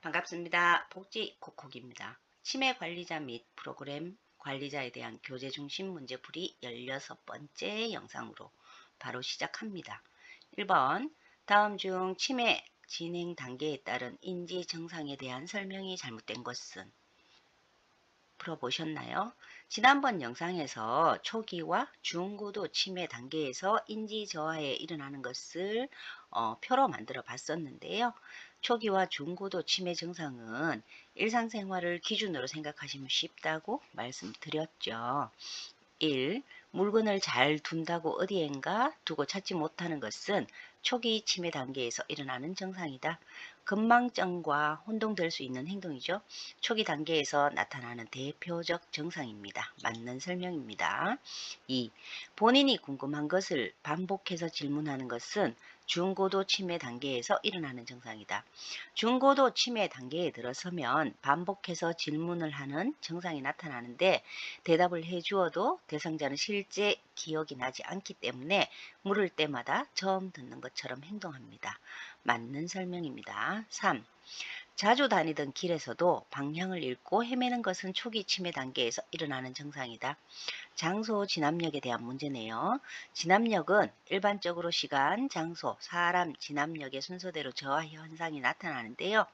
반갑습니다. 복지 콕콕입니다. 치매 관리자 및 프로그램 관리자에 대한 교재 중심 문제풀이 16번째 영상으로 바로 시작합니다. 1번. 다음 중 치매 진행 단계에 따른 인지 증상에 대한 설명이 잘못된 것은? 풀어보셨나요? 지난번 영상에서 초기와 중고도 치매 단계에서 인지 저하에 일어나는 것을 표로 만들어 봤었는데요. 초기와 중고도 치매 증상은 일상생활을 기준으로 생각하시면 쉽다고 말씀드렸죠. 1. 물건을 잘 둔다고 어디엔가 두고 찾지 못하는 것은 초기 치매 단계에서 일어나는 증상이다. 건망증과 혼동될 수 있는 행동이죠. 초기 단계에서 나타나는 대표적 증상입니다. 맞는 설명입니다. 2. 본인이 궁금한 것을 반복해서 질문하는 것은 중고도 치매 단계에서 일어나는 증상이다. 중고도 치매 단계에 들어서면 반복해서 질문을 하는 증상이 나타나는데 대답을 해주어도 대상자는 실제 기억이 나지 않기 때문에 물을 때마다 처음 듣는 것처럼 행동합니다. 맞는 설명입니다. 3. 자주 다니던 길에서도 방향을 잃고 헤매는 것은 초기 치매 단계에서 일어나는 증상이다. 장소 진압력에 대한 문제네요. 진압력은 일반적으로 시간, 장소, 사람 진압력의 순서대로 저하 현상이 나타나는데요.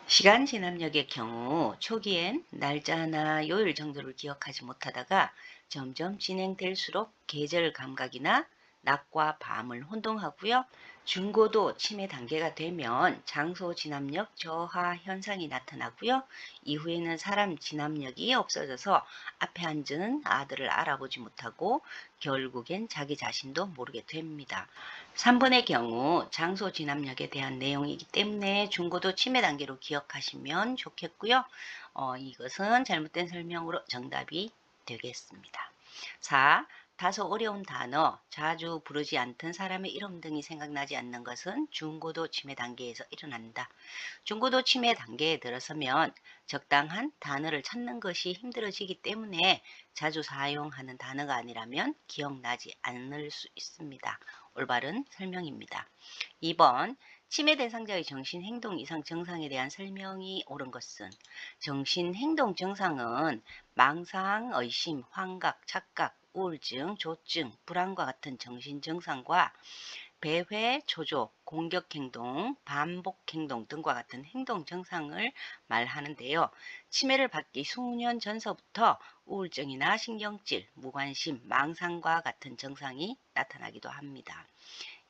시간 진압력의 경우 초기엔 날짜나 요일 정도를 기억하지 못하다가 점점 진행될수록 계절 감각이나 낮과 밤을 혼동하고요. 중고도 치매 단계가 되면 장소 진압력 저하 현상이 나타나고요. 이후에는 사람 진압력이 없어져서 앞에 앉은 아들을 알아보지 못하고 결국엔 자기 자신도 모르게 됩니다. 3번의 경우 장소 진압력에 대한 내용이기 때문에 중고도 치매 단계로 기억하시면 좋겠고요. 이것은 잘못된 설명으로 정답이 되겠습니다. 4. 다소 어려운 단어, 자주 부르지 않던 사람의 이름 등이 생각나지 않는 것은 중고도 치매 단계에서 일어난다. 중고도 치매 단계에 들어서면 적당한 단어를 찾는 것이 힘들어지기 때문에 자주 사용하는 단어가 아니라면 기억나지 않을 수 있습니다. 올바른 설명입니다. 2번. 치매 대상자의 정신행동 이상 증상에 대한 설명이 옳은 것은? 정신행동 증상은 망상, 의심, 환각, 착각, 우울증, 조증, 불안과 같은 정신증상과 배회, 초조, 공격행동, 반복행동 등과 같은 행동 증상을 말하는데요. 치매를 받기 수년 전서부터 우울증이나 신경질, 무관심, 망상과 같은 증상이 나타나기도 합니다.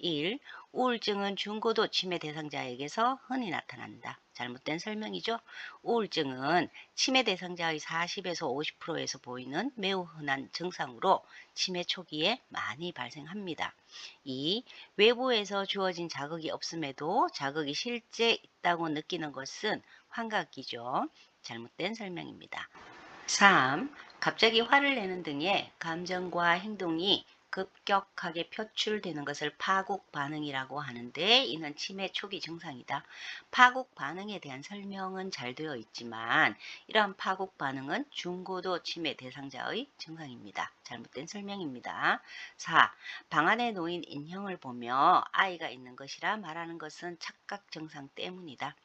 1. 우울증은 중고도 치매 대상자에게서 흔히 나타난다. 잘못된 설명이죠. 우울증은 치매 대상자의 40에서 50%에서 보이는 매우 흔한 증상으로 치매 초기에 많이 발생합니다. 2. 외부에서 주어진 자극이 없음에도 자극이 실제 있다고 느끼는 것은 환각이죠. 잘못된 설명입니다. 3. 갑자기 화를 내는 등의 감정과 행동이 급격하게 표출되는 것을 파국 반응이라고 하는데 이는 치매 초기 증상이다. 파국 반응에 대한 설명은 잘 되어 있지만 이러한 파국 반응은 중고도 치매 대상자의 증상입니다. 잘못된 설명입니다. 4. 방 안에 놓인 인형을 보며 아이가 있는 것이라 말하는 것은 착각 증상 때문이다.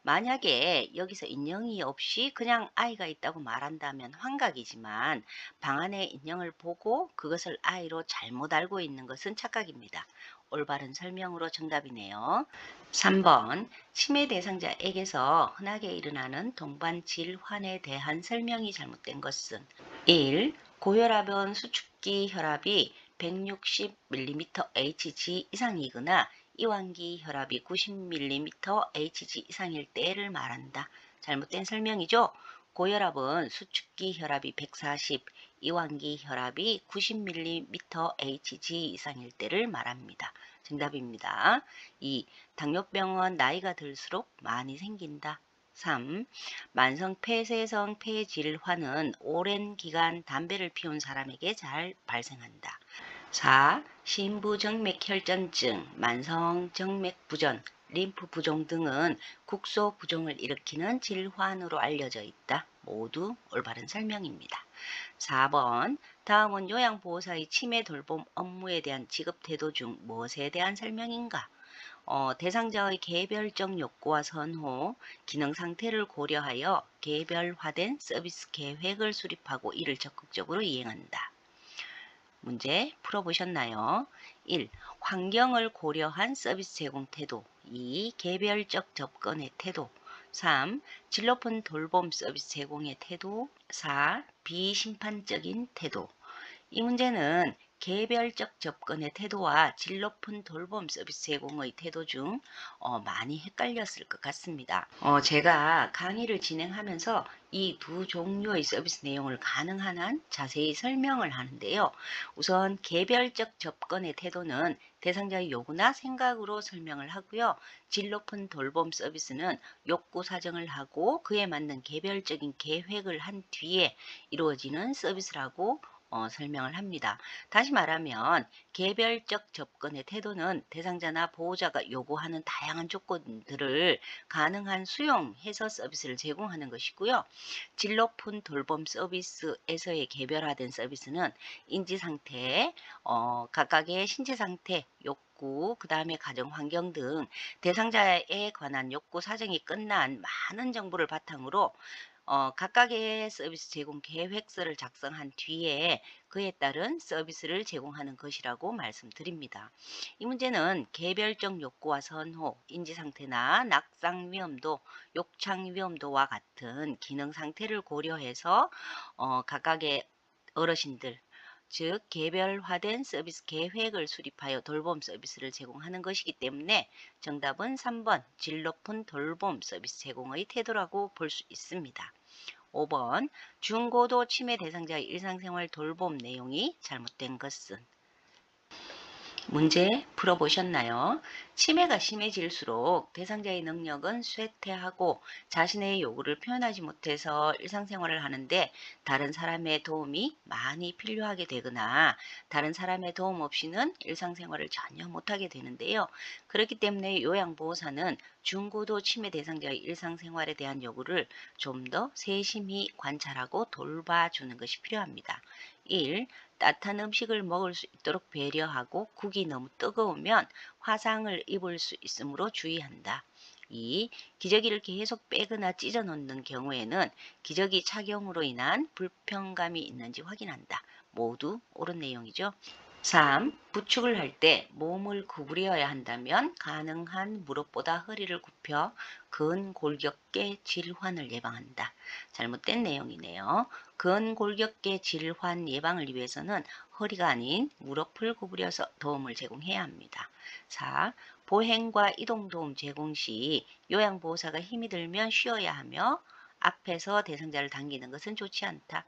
만약에 여기서 인형이 없이 그냥 아이가 있다고 말한다면 환각이지만 방 안에 인형을 보고 그것을 아이로 잘못 알고 있는 것은 착각입니다. 올바른 설명으로 정답이네요. 3번. 치매 대상자에게서 흔하게 일어나는 동반 질환에 대한 설명이 잘못된 것은? 1. 고혈압은 수축기 혈압이 160mm Hg 이상이거나 이완기 혈압이 90mm Hg 이상일 때를 말한다. 잘못된 설명이죠. 고혈압은 수축기 혈압이 140, 이완기 혈압이 90mm Hg 이상일 때를 말합니다. 정답입니다. 2. 당뇨병은 나이가 들수록 많이 생긴다. 3. 만성 폐쇄성 폐질환은 오랜 기간 담배를 피운 사람에게 잘 발생한다. 4. 심부정맥혈전증, 만성정맥부전, 림프부종 등은 국소부종을 일으키는 질환으로 알려져 있다. 모두 올바른 설명입니다. 4번. 다음은 요양보호사의 치매 돌봄 업무에 대한 지급태도 중 무엇에 대한 설명인가? 대상자의 개별적 욕구와 선호, 기능 상태를 고려하여 개별화된 서비스 계획을 수립하고 이를 적극적으로 이행한다. 문제 풀어보셨나요? 1. 환경을 고려한 서비스 제공 태도. 2. 개별적 접근의 태도. 3. 질 높은 돌봄 서비스 제공의 태도. 4. 비심판적인 태도. 이 문제는 개별적 접근의 태도와 질 높은 돌봄 서비스 제공의 태도 중 많이 헷갈렸을 것 같습니다. 제가 강의를 진행하면서 이 두 종류의 서비스 내용을 가능한 한 자세히 설명을 하는데요. 우선 개별적 접근의 태도는 대상자의 요구나 생각으로 설명을 하고요. 질 높은 돌봄 서비스는 욕구 사정을 하고 그에 맞는 개별적인 계획을 한 뒤에 이루어지는 서비스라고 설명을 합니다. 다시 말하면 개별적 접근의 태도는 대상자나 보호자가 요구하는 다양한 조건들을 가능한 수용해서 서비스를 제공하는 것이고요. 질 높은 돌봄 서비스에서의 개별화된 서비스는 인지 상태, 각각의 신체 상태, 욕구, 그 다음에 가정 환경 등 대상자에 관한 욕구 사정이 끝난 많은 정보를 바탕으로 각각의 서비스 제공 계획서를 작성한 뒤에 그에 따른 서비스를 제공하는 것이라고 말씀드립니다. 이 문제는 개별적 욕구와 선호, 인지 상태나 낙상 위험도, 욕창 위험도와 같은 기능 상태를 고려해서 각각의 어르신들, 즉 개별화된 서비스 계획을 수립하여 돌봄 서비스를 제공하는 것이기 때문에 정답은 3번 질 높은 돌봄 서비스 제공의 태도라고 볼 수 있습니다. 5번 중고도 치매 대상자의 일상생활 돌봄 내용이 잘못된 것은. 문제 풀어보셨나요? 치매가 심해질수록 대상자의 능력은 쇠퇴하고 자신의 요구를 표현하지 못해서 일상생활을 하는데 다른 사람의 도움이 많이 필요하게 되거나 다른 사람의 도움 없이는 일상생활을 전혀 못하게 되는데요. 그렇기 때문에 요양보호사는 중고도 치매 대상자의 일상생활에 대한 요구를 좀 더 세심히 관찰하고 돌봐주는 것이 필요합니다. 1. 따뜻한 음식을 먹을 수 있도록 배려하고 국이 너무 뜨거우면 화상을 입을 수 있으므로 주의한다. 2. 기저귀를 계속 빼거나 찢어 놓는 경우에는 기저귀 착용으로 인한 불편감이 있는지 확인한다. 모두 옳은 내용이죠. 3. 부축을 할 때 몸을 구부려야 한다면 가능한 무릎보다 허리를 굽혀 근골격계 질환을 예방한다. 잘못된 내용이네요. 근골격계 질환 예방을 위해서는 허리가 아닌 무릎을 구부려서 도움을 제공해야 합니다. 4. 보행과 이동 도움 제공 시 요양보호사가 힘이 들면 쉬어야 하며 앞에서 대상자를 당기는 것은 좋지 않다.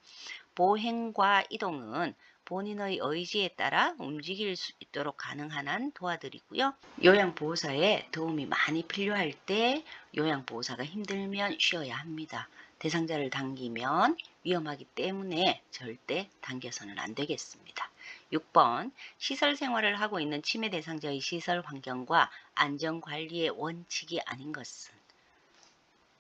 보행과 이동은 본인의 의지에 따라 움직일 수 있도록 가능한 한 도와드리고요. 요양보호사의 도움이 많이 필요할 때 요양보호사가 힘들면 쉬어야 합니다. 대상자를 당기면 위험하기 때문에 절대 당겨서는 안 되겠습니다. 6번 시설 생활을 하고 있는 치매 대상자의 시설 환경과 안전관리의 원칙이 아닌 것은.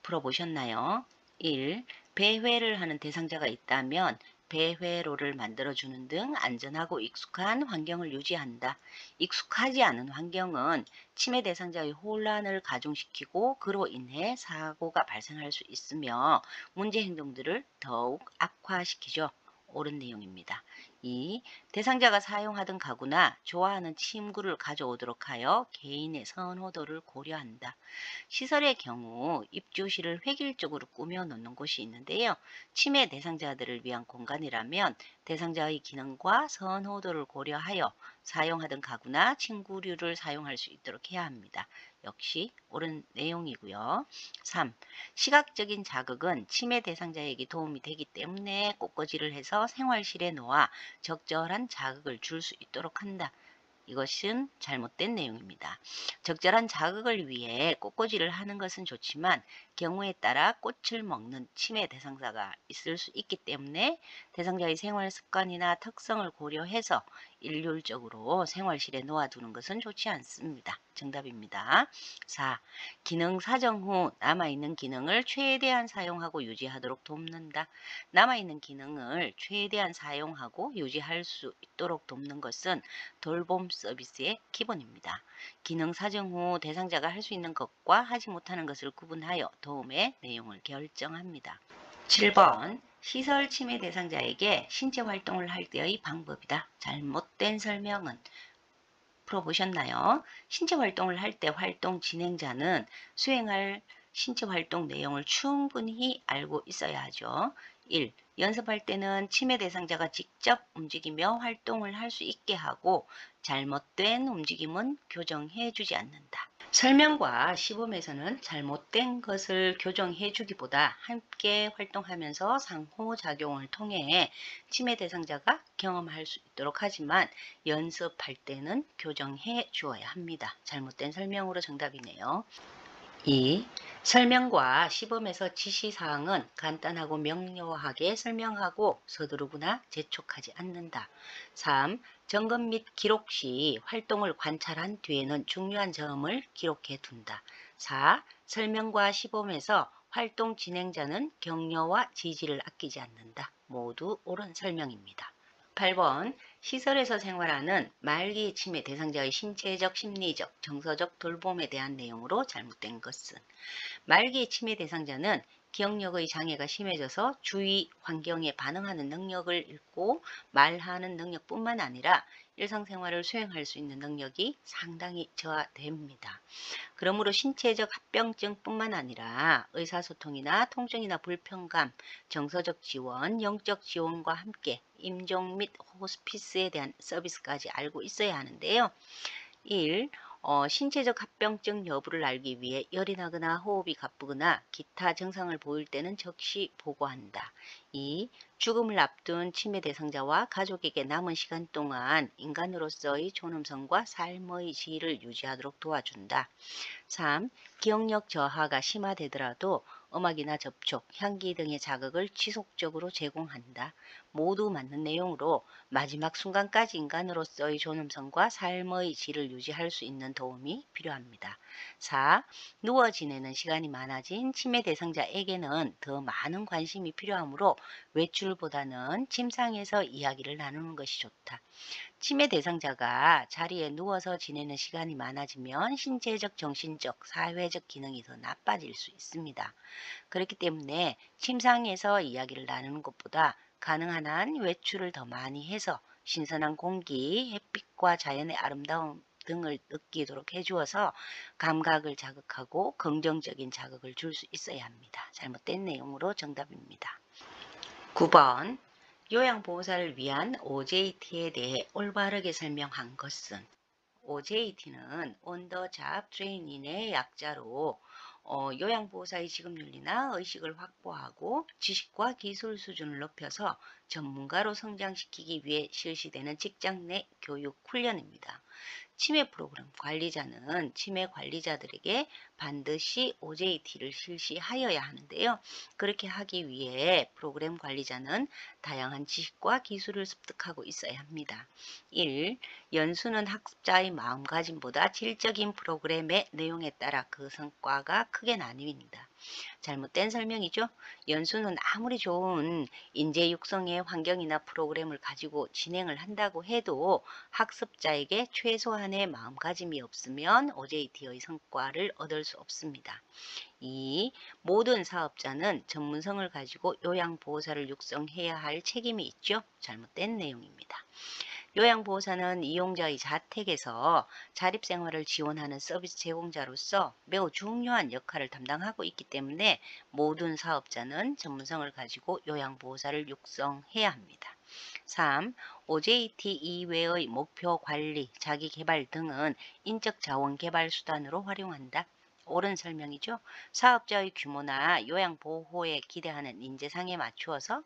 풀어보셨나요? 1. 배회를 하는 대상자가 있다면 배회로를 만들어주는 등 안전하고 익숙한 환경을 유지한다. 익숙하지 않은 환경은 치매 대상자의 혼란을 가중시키고 그로 인해 사고가 발생할 수 있으며 문제 행동들을 더욱 악화시키죠. 옳은 내용입니다. 2. 대상자가 사용하던 가구나 좋아하는 침구를 가져오도록 하여 개인의 선호도를 고려한다. 시설의 경우 입주실을 획일적으로 꾸며 놓는 곳이 있는데요. 치매 대상자들을 위한 공간이라면 대상자의 기능과 선호도를 고려하여 사용하던 가구나 침구류를 사용할 수 있도록 해야 합니다. 역시 옳은 내용이고요. 3. 시각적인 자극은 치매 대상자에게 도움이 되기 때문에 꽃꽂이를 해서 생활실에 놓아 적절한 자극을 줄 수 있도록 한다. 이것은 잘못된 내용입니다. 적절한 자극을 위해 꽃꽂이를 하는 것은 좋지만 경우에 따라 꽃을 먹는 치매 대상자가 있을 수 있기 때문에 대상자의 생활 습관이나 특성을 고려해서 일률적으로 생활실에 놓아두는 것은 좋지 않습니다. 정답입니다. 4. 기능 사정 후 남아있는 기능을 최대한 사용하고 유지하도록 돕는다. 남아있는 기능을 최대한 사용하고 유지할 수 있도록 돕는 것은 돌봄 서비스의 기본입니다. 기능 사정 후 대상자가 할 수 있는 것과 하지 못하는 것을 구분하여 도움의 내용을 결정합니다. 7번 시설 침해 대상자에게 신체 활동을 할 때의 방법이다. 잘못된 설명은 풀어보셨나요? 신체 활동을 할 때 활동 진행자는 수행할 신체 활동 내용을 충분히 알고 있어야 하죠. 1. 연습할 때는 침해 대상자가 직접 움직이며 활동을 할 수 있게 하고 잘못된 움직임은 교정해 주지 않는다. 설명과 시범에서는 잘못된 것을 교정해 주기보다 함께 활동하면서 상호작용을 통해 침해 대상자가 경험할 수 있도록 하지만 연습할 때는 교정해 주어야 합니다. 잘못된 설명으로 정답이네요. 2. 설명과 시범에서 지시사항은 간단하고 명료하게 설명하고 서두르거나 재촉하지 않는다. 3. 점검 및 기록 시 활동을 관찰한 뒤에는 중요한 점을 기록해 둔다. 4. 설명과 시범에서 활동 진행자는 격려와 지지를 아끼지 않는다. 모두 옳은 설명입니다. 8번 시설에서 생활하는 말기 침해 대상자의 신체적, 심리적, 정서적 돌봄에 대한 내용으로 잘못된 것은 말기 침해 대상자는 기억력의 장애가 심해져서 주위 환경에 반응하는 능력을 잃고 말하는 능력뿐만 아니라 일상생활을 수행할 수 있는 능력이 상당히 저하됩니다. 그러므로 신체적 합병증뿐만 아니라 의사소통이나 통증이나 불편감, 정서적 지원, 영적 지원과 함께 임종 및 호스피스에 대한 서비스까지 알고 있어야 하는데요. 1. 신체적 합병증 여부를 알기 위해 열이 나거나 호흡이 가쁘거나 기타 증상을 보일 때는 즉시 보고한다. 2. 죽음을 앞둔 침해 대상자와 가족에게 남은 시간 동안 인간으로서의 존엄성과 삶의 질을 유지하도록 도와준다. 3. 기억력 저하가 심화되더라도 음악이나 접촉, 향기 등의 자극을 지속적으로 제공한다. 모두 맞는 내용으로 마지막 순간까지 인간으로서의 존엄성과 삶의 질을 유지할 수 있는 도움이 필요합니다. 4. 누워 지내는 시간이 많아진 침해 대상자에게는 더 많은 관심이 필요하므로 외출보다는 침상에서 이야기를 나누는 것이 좋다. 치매 대상자가 자리에 누워서 지내는 시간이 많아지면 신체적, 정신적, 사회적 기능이 더 나빠질 수 있습니다. 그렇기 때문에 침상에서 이야기를 나누는 것보다 가능한 한 외출을 더 많이 해서 신선한 공기, 햇빛과 자연의 아름다움 등을 느끼도록 해주어서 감각을 자극하고 긍정적인 자극을 줄 수 있어야 합니다. 잘못된 내용으로 정답입니다. 9번 요양보호사를 위한 OJT에 대해 올바르게 설명한 것은 OJT는 On the Job Training의 약자로 요양보호사의 직업윤리나 의식을 확보하고 지식과 기술 수준을 높여서 전문가로 성장시키기 위해 실시되는 직장 내 교육 훈련입니다. 치매 프로그램 관리자는 치매 관리자들에게 반드시 OJT를 실시하여야 하는데요. 그렇게 하기 위해 프로그램 관리자는 다양한 지식과 기술을 습득하고 있어야 합니다. 1. 연수는 학습자의 마음가짐보다 질적인 프로그램의 내용에 따라 그 성과가 크게 나뉩니다. 잘못된 설명이죠. 연수는 아무리 좋은 인재 육성의 환경이나 프로그램을 가지고 진행을 한다고 해도 학습자에게 최소한의 마음가짐이 없으면 OJT의 성과를 얻을 수 없습니다. 2. 모든 사업자는 전문성을 가지고 요양보호사를 육성해야 할 책임이 있죠. 잘못된 내용입니다. 요양보호사는 이용자의 자택에서 자립생활을 지원하는 서비스 제공자로서 매우 중요한 역할을 담당하고 있기 때문에 모든 사업자는 전문성을 가지고 요양보호사를 육성해야 합니다. 3. OJT 이외의 목표 관리, 자기개발 등은 인적 자원 개발 수단으로 활용한다. 옳은 설명이죠. 사업자의 규모나 요양보호에 기대하는 인재상에 맞추어서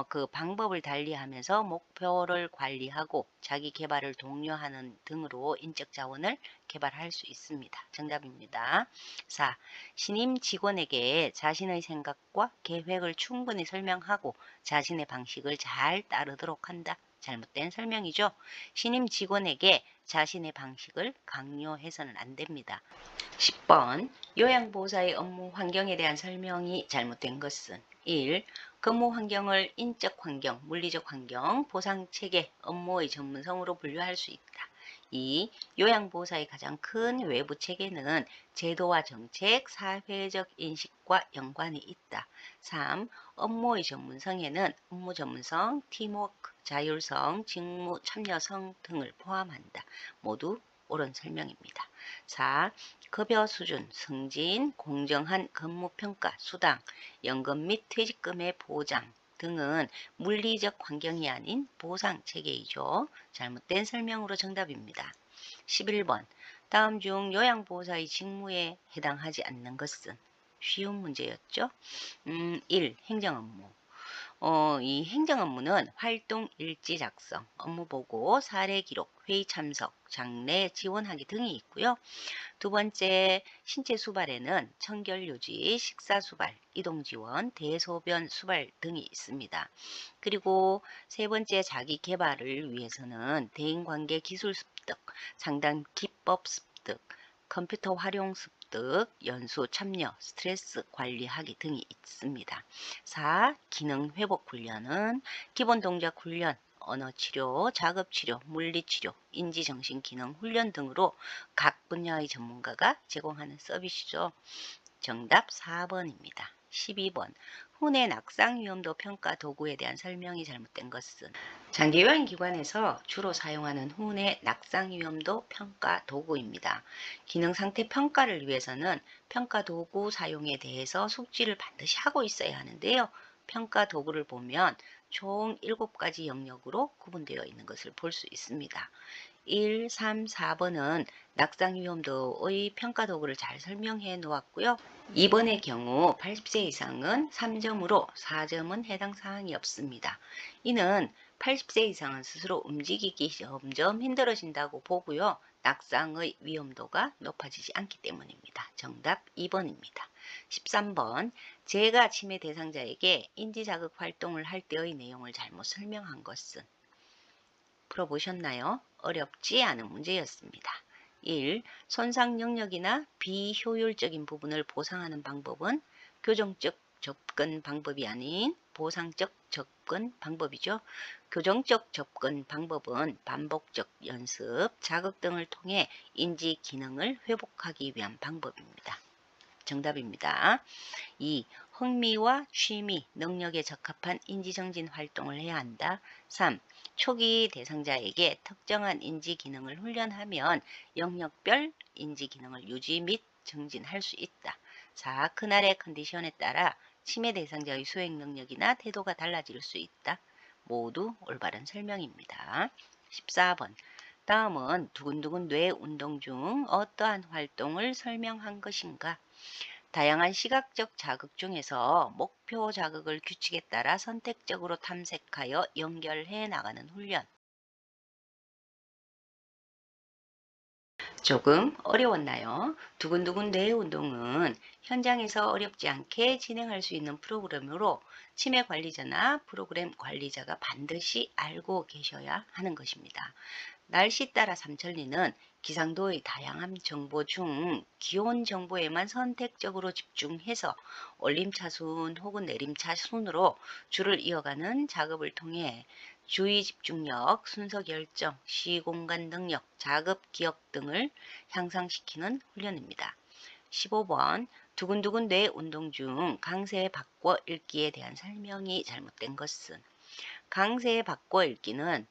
그 방법을 달리하면서 목표를 관리하고 자기 개발을 독려하는 등으로 인적 자원을 개발할 수 있습니다. 정답입니다. 4. 신임 직원에게 자신의 생각과 계획을 충분히 설명하고 자신의 방식을 잘 따르도록 한다. 잘못된 설명이죠. 신임 직원에게 자신의 방식을 강요해서는 안 됩니다. 10번 요양보호사의 업무 환경에 대한 설명이 잘못된 것은 1. 근무 환경을 인적 환경, 물리적 환경, 보상체계, 업무의 전문성으로 분류할 수 있다. 2. 요양보호사의 가장 큰 외부 체계는 제도와 정책, 사회적 인식과 연관이 있다. 3. 업무의 전문성에는 업무 전문성, 팀워크, 자율성, 직무 참여성 등을 포함한다. 모두 옳은 설명입니다. 4. 급여 수준, 승진, 공정한 근무평가, 수당, 연금 및 퇴직금의 보장 등은 물리적 환경이 아닌 보상 체계이죠. 잘못된 설명으로 정답입니다. 11번 다음 중 요양보호사의 직무에 해당하지 않는 것은 쉬운 문제였죠. 1. 행정업무 이 행정업무는 활동 일지 작성, 업무 보고, 사례 기록, 회의 참석, 장례 지원하기 등이 있고요. 두 번째, 신체 수발에는 청결 유지, 식사 수발, 이동 지원, 대소변 수발 등이 있습니다. 그리고 세 번째, 자기 개발을 위해서는 대인관계 기술 습득, 상담 기법 습득, 컴퓨터 활용 습득, 연수 참여, 스트레스 관리하기 등이 있습니다. 4. 기능 회복 훈련은 기본 동작 훈련, 언어치료, 작업치료, 물리치료, 인지정신기능 훈련 등으로 각 분야의 전문가가 제공하는 서비스죠. 정답 4번입니다. 12번 훈의 낙상 위험도 평가 도구에 대한 설명이 잘못된 것은 장기요양기관에서 주로 사용하는 훈의 낙상 위험도 평가 도구입니다. 기능 상태 평가를 위해서는 평가 도구 사용에 대해서 숙지를 반드시 하고 있어야 하는데요. 평가 도구를 보면 총 7가지 영역으로 구분되어 있는 것을 볼 수 있습니다. 1, 3, 4번은 낙상 위험도의 평가 도구를 잘 설명해 놓았고요. 2번의 경우 80세 이상은 3점으로 4점은 해당 사항이 없습니다. 이는 80세 이상은 스스로 움직이기 점점 힘들어진다고 보고요. 낙상의 위험도가 높아지지 않기 때문입니다. 정답 2번입니다. 13번 재가 치매 대상자에게 인지자극 활동을 할 때의 내용을 잘못 설명한 것은 풀어보셨나요? 어렵지 않은 문제였습니다. 1. 손상 영역이나 비효율적인 부분을 보상하는 방법은 교정적 접근 방법이 아닌 보상적 접근 방법이죠. 교정적 접근 방법은 반복적 연습, 자극 등을 통해 인지 기능을 회복하기 위한 방법입니다. 정답입니다. 2. 흥미와 취미, 능력에 적합한 인지정진 활동을 해야 한다. 3. 초기 대상자에게 특정한 인지 기능을 훈련하면 영역별 인지 기능을 유지 및 증진할 수 있다. 4. 그날의 컨디션에 따라 치매 대상자의 수행 능력이나 태도가 달라질 수 있다. 모두 올바른 설명입니다. 14번 다음은 두근두근 뇌 운동 중 어떠한 활동을 설명한 것인가? 다양한 시각적 자극 중에서 목표 자극을 규칙에 따라 선택적으로 탐색하여 연결해 나가는 훈련. 조금 어려웠나요? 두근두근 뇌 운동은 현장에서 어렵지 않게 진행할 수 있는 프로그램으로 치매 관리자나 프로그램 관리자가 반드시 알고 계셔야 하는 것입니다. 날씨 따라 삼천리는 기상도의 다양한 정보 중 기온 정보에만 선택적으로 집중해서 올림차순 혹은 내림차순으로 줄을 이어가는 작업을 통해 주의 집중력, 순서 결정, 시공간 능력, 작업 기억 등을 향상시키는 훈련입니다. 15번 두근두근 뇌 운동 중 강세 바꿔 읽기에 대한 설명이 잘못된 것은 강세 바꿔 읽기는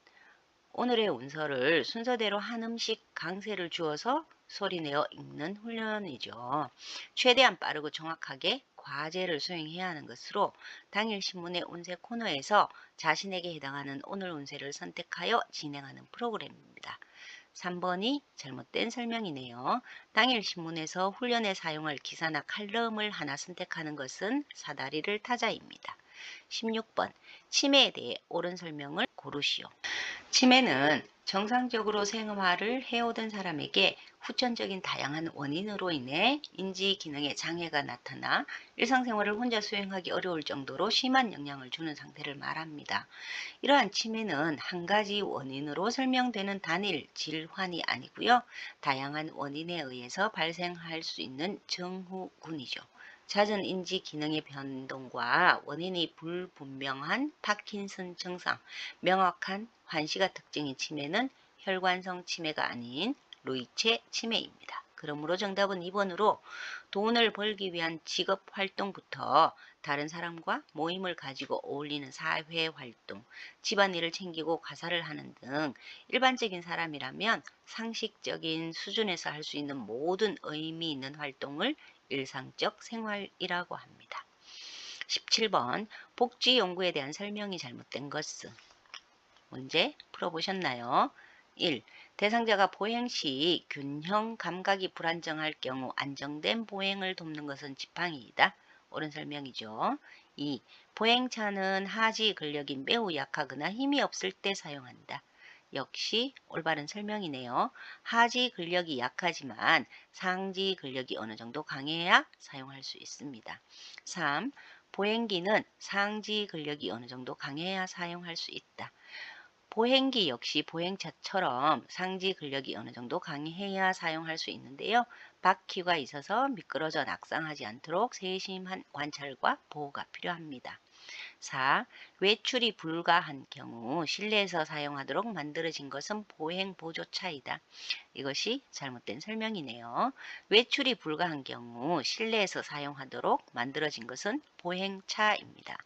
오늘의 운서를 순서대로 한음씩 강세를 주어서 소리내어 읽는 훈련이죠. 최대한 빠르고 정확하게 과제를 수행해야 하는 것으로 당일 신문의 운세 코너에서 자신에게 해당하는 오늘 운세를 선택하여 진행하는 프로그램입니다. 3번이 잘못된 설명이네요. 당일 신문에서 훈련에 사용할 기사나 칼럼을 하나 선택하는 것은 사다리를 타자입니다. 16번 치매에 대해 옳은 설명을 고르시오. 치매는 정상적으로 생활을 해오던 사람에게 후천적인 다양한 원인으로 인해 인지 기능에 장애가 나타나 일상생활을 혼자 수행하기 어려울 정도로 심한 영향을 주는 상태를 말합니다. 이러한 치매는 한 가지 원인으로 설명되는 단일 질환이 아니고요. 다양한 원인에 의해서 발생할 수 있는 증후군이죠. 잦은 인지 기능의 변동과 원인이 불분명한 파킨슨 증상, 명확한 환시가 특징인 치매는 혈관성 치매가 아닌 루이체 치매입니다. 그러므로 정답은 2번으로 돈을 벌기 위한 직업 활동부터 다른 사람과 모임을 가지고 어울리는 사회 활동, 집안일을 챙기고 가사를 하는 등 일반적인 사람이라면 상식적인 수준에서 할 수 있는 모든 의미 있는 활동을 일상적 생활이라고 합니다. 17번 복지 연구에 대한 설명이 잘못된 것은 문제 풀어보셨나요? 1. 대상자가 보행 시 균형 감각이 불안정할 경우 안정된 보행을 돕는 것은 지팡이이다. 옳은 설명이죠. 2. 보행차는 하지 근력이 매우 약하거나 힘이 없을 때 사용한다. 역시 올바른 설명이네요. 하지 근력이 약하지만 상지 근력이 어느 정도 강해야 사용할 수 있습니다. 3. 보행기는 상지 근력이 어느 정도 강해야 사용할 수 있다. 보행기 역시 보행차처럼 상지 근력이 어느 정도 강해야 사용할 수 있는데요. 바퀴가 있어서 미끄러져 낙상하지 않도록 세심한 관찰과 보호가 필요합니다. 4. 외출이 불가한 경우 실내에서 사용하도록 만들어진 것은 보행보조차이다. 이것이 잘못된 설명이네요. 외출이 불가한 경우 실내에서 사용하도록 만들어진 것은 보행차입니다.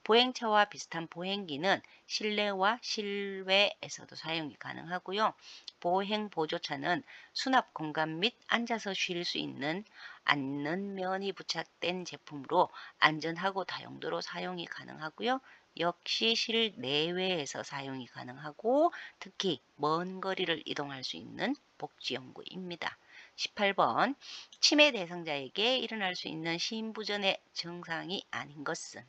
보행차와 비슷한 보행기는 실내와 실외에서도 사용이 가능하고요. 보행보조차는 수납 공간 및 앉아서 쉴 수 있는 앉는 면이 부착된 제품으로 안전하고 다용도로 사용이 가능하고요. 역시 실내외에서 사용이 가능하고 특히 먼 거리를 이동할 수 있는 복지연구입니다. 18번 치매 대상자에게 일어날 수 있는 심부전의 증상이 아닌 것은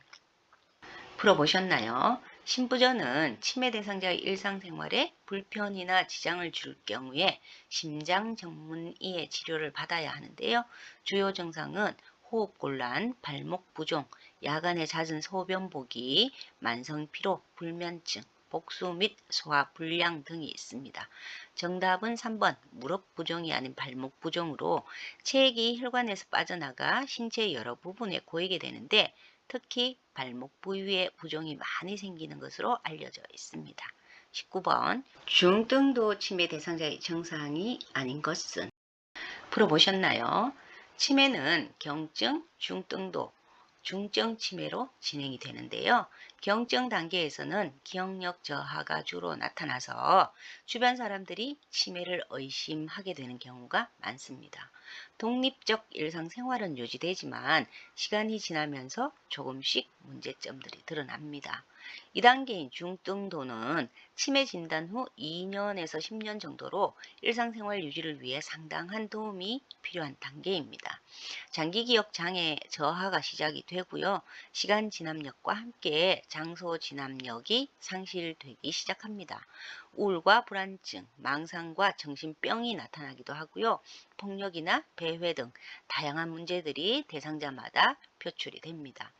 풀어보셨나요? 심부전은 치매 대상자의 일상생활에 불편이나 지장을 줄 경우에 심장 전문의의 치료를 받아야 하는데요. 주요 증상은 호흡곤란, 발목 부종, 야간에 잦은 소변 보기, 만성 피로, 불면증, 복수 및 소화 불량 등이 있습니다. 정답은 3번 무릎 부종이 아닌 발목 부종으로 체액이 혈관에서 빠져나가 신체 여러 부분에 고이게 되는데 특히 발목 부위에 부종이 많이 생기는 것으로 알려져 있습니다. 19번 중등도 치매 대상자의 증상이 아닌 것은 풀어보셨나요? 치매는 경증, 중등도, 중증 치매로 진행이 되는데요. 경증 단계에서는 기억력 저하가 주로 나타나서 주변 사람들이 치매를 의심하게 되는 경우가 많습니다. 독립적 일상생활은 유지되지만 시간이 지나면서 조금씩 문제점들이 드러납니다. 2단계인 중등도는 치매 진단 후 2년에서 10년 정도로 일상생활 유지를 위해 상당한 도움이 필요한 단계입니다. 장기 기억 장애 저하가 시작이 되고요. 시간 진압력과 함께 장소 진압력이 상실되기 시작합니다. 우울과 불안증, 망상과 정신병이 나타나기도 하고요. 폭력이나 배회 등 다양한 문제들이 대상자마다 표출이 됩니다.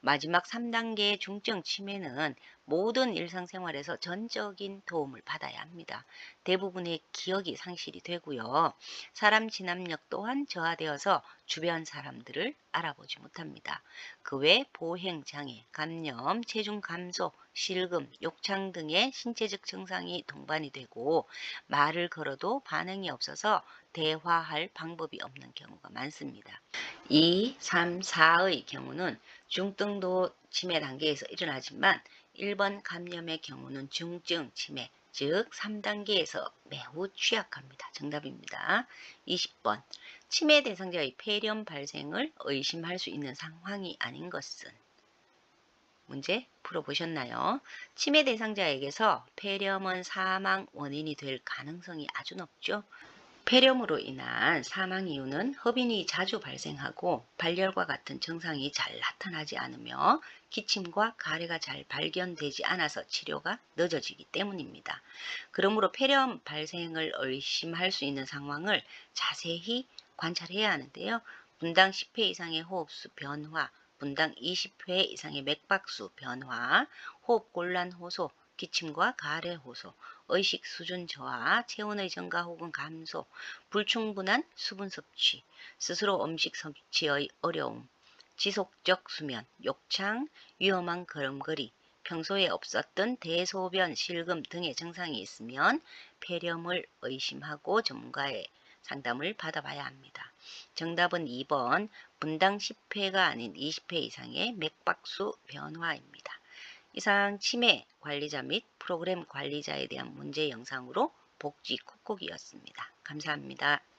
마지막 3단계의 중증 치매는 모든 일상생활에서 전적인 도움을 받아야 합니다. 대부분의 기억이 상실이 되고요. 사람 진압력 또한 저하되어서 주변 사람들을 알아보지 못합니다. 그 외 보행장애, 감염, 체중 감소, 실금, 욕창 등의 신체적 증상이 동반이 되고 말을 걸어도 반응이 없어서 대화할 방법이 없는 경우가 많습니다. 2, 3, 4의 경우는 중등도 치매 단계에서 일어나지만 1번 감염의 경우는 중증 치매, 즉 3단계에서 매우 취약합니다. 정답입니다. 20번 치매 대상자의 폐렴 발생을 의심할 수 있는 상황이 아닌 것은 문제 풀어보셨나요? 치매 대상자에게서 폐렴은 사망 원인이 될 가능성이 아주 높죠. 폐렴으로 인한 사망 이유는 흡인이 자주 발생하고 발열과 같은 증상이 잘 나타나지 않으며 기침과 가래가 잘 발견되지 않아서 치료가 늦어지기 때문입니다. 그러므로 폐렴 발생을 의심할 수 있는 상황을 자세히 관찰해야 하는데요. 분당 10회 이상의 호흡수 변화, 분당 20회 이상의 맥박수 변화, 호흡 곤란 호소, 기침과 가래 호소, 의식 수준 저하, 체온의 증가 혹은 감소, 불충분한 수분 섭취, 스스로 음식 섭취의 어려움, 지속적 수면, 욕창, 위험한 걸음걸이, 평소에 없었던 대소변, 실금 등의 증상이 있으면 폐렴을 의심하고 전문가의 상담을 받아봐야 합니다. 정답은 2번 분당 10회가 아닌 20회 이상의 맥박수 변화입니다. 이상 치매 관리자 및 프로그램 관리자에 대한 문제 영상으로 복지 콕콕이었습니다. 감사합니다.